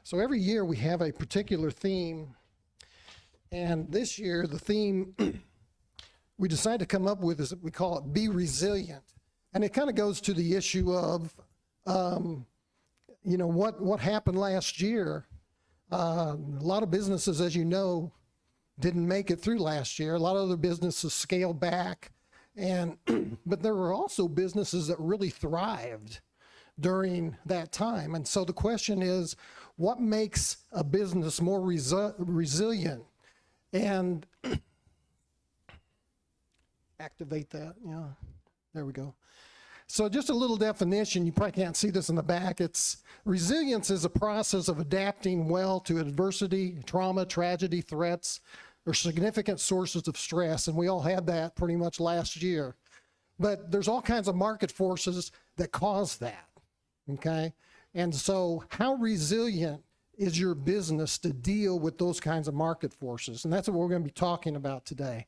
So every year we have a particular theme, and this year the theme we decided to come up with is, we call it Be Resilient. And it kind of goes to the issue of, what happened last year. A lot of businesses, as you know, didn't make it through last year. A lot of other businesses scaled back, but there were also businesses that really thrived during that time. And so the question is, what makes a business more resilient? And activate that, yeah, there we go. So just a little definition, you probably can't see this in the back. Resilience is a process of adapting well to adversity, trauma, tragedy, threats, or significant sources of stress. And we all had that pretty much last year. But there's all kinds of market forces that cause that, okay? And so how resilient is your business to deal with those kinds of market forces? And that's what we're going to be talking about today.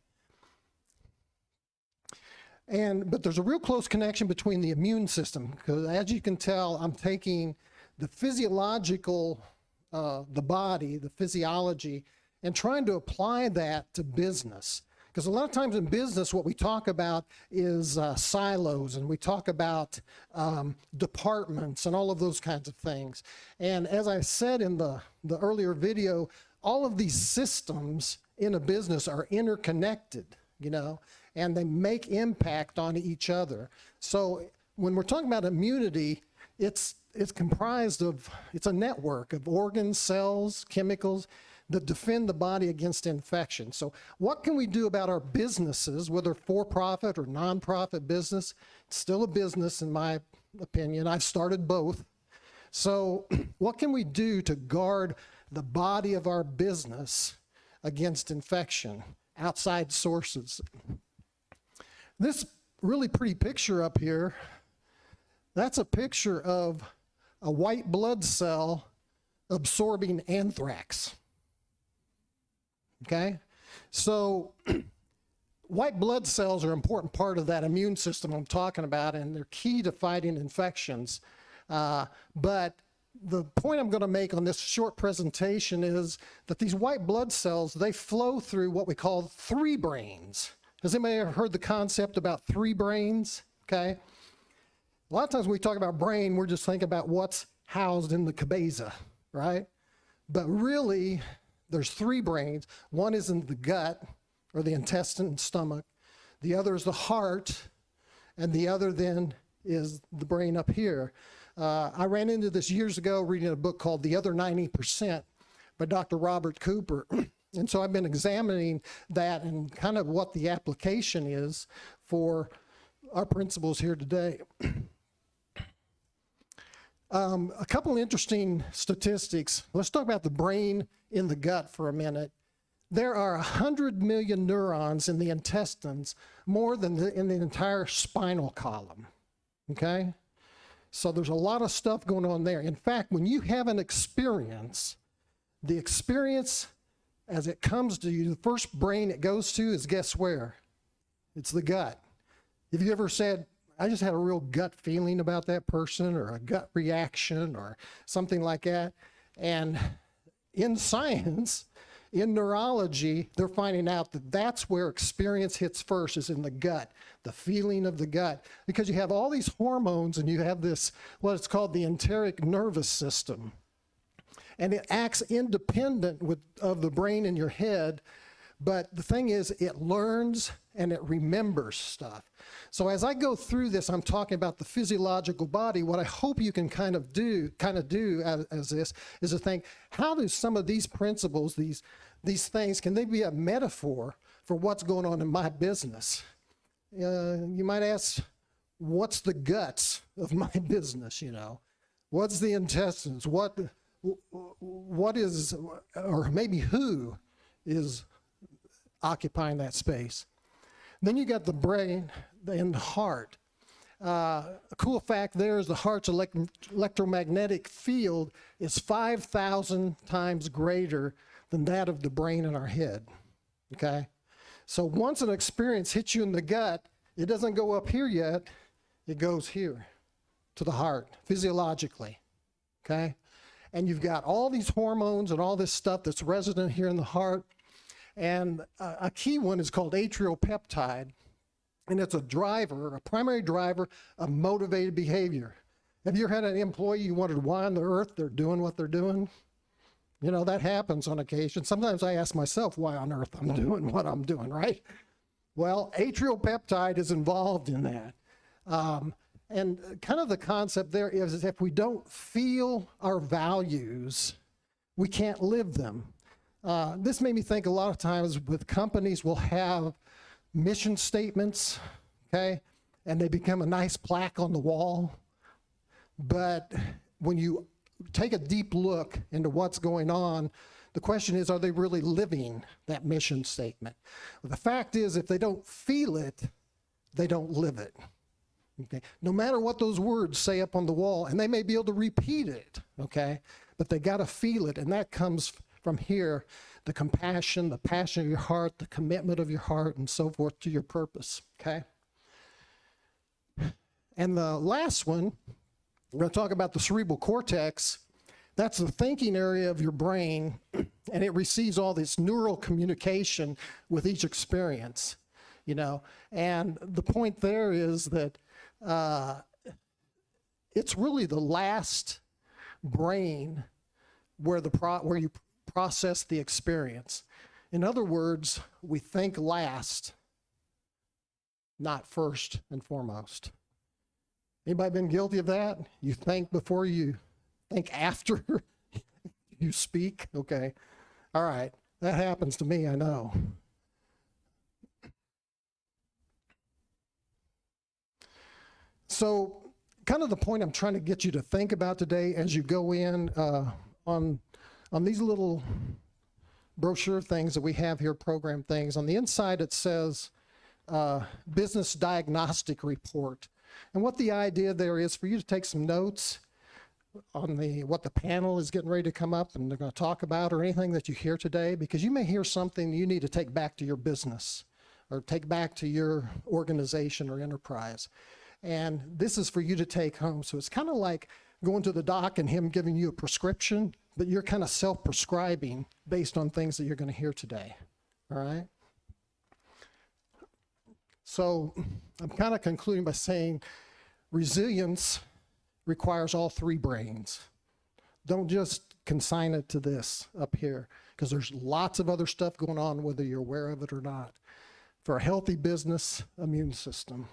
But there's a real close connection between the immune system, because as you can tell, I'm taking the physiological, the body, the physiology, and trying to apply that to business. Because a lot of times in business, what we talk about is silos, and we talk about departments and all of those kinds of things. And as I said in the earlier video, all of these systems in a business are interconnected, and they make impact on each other. So when we're talking about immunity, it's comprised of, it's a network of organs, cells, chemicals that defend the body against infection. So what can we do about our businesses, whether for-profit or non-profit business? It's still a business in my opinion. I've started both. So what can we do to guard the body of our business against infection, outside sources? This really pretty picture up here, that's a picture of a white blood cell absorbing anthrax. Okay? So white blood cells are an important part of that immune system I'm talking about, and they're key to fighting infections. But the point I'm going to make on this short presentation is that these white blood cells, they flow through what we call three brains. Has anybody ever heard the concept about three brains? Okay. A lot of times when we talk about brain, we're just thinking about what's housed in the cabeza, right? But really, there's three brains. One is in the gut, or the intestine and stomach. The other is the heart, and the other then is the brain up here. I ran into this years ago reading a book called The Other 90% by Dr. Robert Cooper. And so I've been examining that and kind of what the application is for our principles here today. A couple interesting statistics. Let's talk about the brain in the gut for a minute. There are 100 million neurons in the intestines, more than in the entire spinal column, okay? So there's a lot of stuff going on there. In fact, when you have an experience, the experience as it comes to you, the first brain it goes to is, guess where? It's the gut. Have you ever said, I just had a real gut feeling about that person, or a gut reaction or something like that? And in science, in neurology, they're finding out that that's where experience hits first, is in the gut, the feeling of the gut. Because you have all these hormones, and you have this, what it's called the enteric nervous system. And it acts independent of the brain in your head. But the thing is, it learns and it remembers stuff. So as I go through this, I'm talking about the physiological body. What I hope you can kind of do as this is to think, how do some of these principles, these things, can they be a metaphor for what's going on in my business? You might ask, what's the guts of my business, What's the intestines? What is, or maybe who is occupying that space? Then you got the brain and the heart. A cool fact there is the heart's electromagnetic field is 5,000 times greater than that of the brain in our head, okay? So once an experience hits you in the gut, it doesn't go up here yet, it goes here to the heart, physiologically, okay? and you've got all these hormones and all this stuff that's resident here in the heart. And a key one is called atrial peptide, and it's a driver, a primary driver of motivated behavior. Have you ever had an employee you wondered why on the earth they're doing what they're doing? You know, that happens on occasion. Sometimes I ask myself why on earth I'm doing what I'm doing, right? Well, atrial peptide is involved in that. And kind of the concept there is if we don't feel our values, we can't live them. This made me think a lot of times with companies will have mission statements, okay? And they become a nice plaque on the wall. But when you take a deep look into what's going on, the question is, are they really living that mission statement? Well, the fact is, if they don't feel it, they don't live it. Okay? No matter what those words say up on the wall, and they may be able to repeat it, okay? But they got to feel it, and that comes from here, the compassion, the passion of your heart, the commitment of your heart, and so forth to your purpose, okay? And the last one, we're going to talk about the cerebral cortex. That's the thinking area of your brain, and it receives all this neural communication with each experience, you know. And the point there is that it's really the last brain where you process the experience. In other words, we think last, not first and foremost. Anybody been guilty of that? You think before you think after you speak? Okay. All right. That happens to me, I know. So kind of the point I'm trying to get you to think about today as you go in on these little brochure things that we have here, program things. On the inside it says business diagnostic report. And what the idea there is for you to take some notes on what the panel is getting ready to come up and they're going to talk about, or anything that you hear today, because you may hear something you need to take back to your business or take back to your organization or enterprise. And this is for you to take home. So it's kind of like going to the doc and him giving you a prescription, but you're kind of self-prescribing based on things that you're going to hear today. All right? So I'm kind of concluding by saying resilience requires all three brains. Don't just consign it to this up here, because there's lots of other stuff going on whether you're aware of it or not. For a healthy business immune system.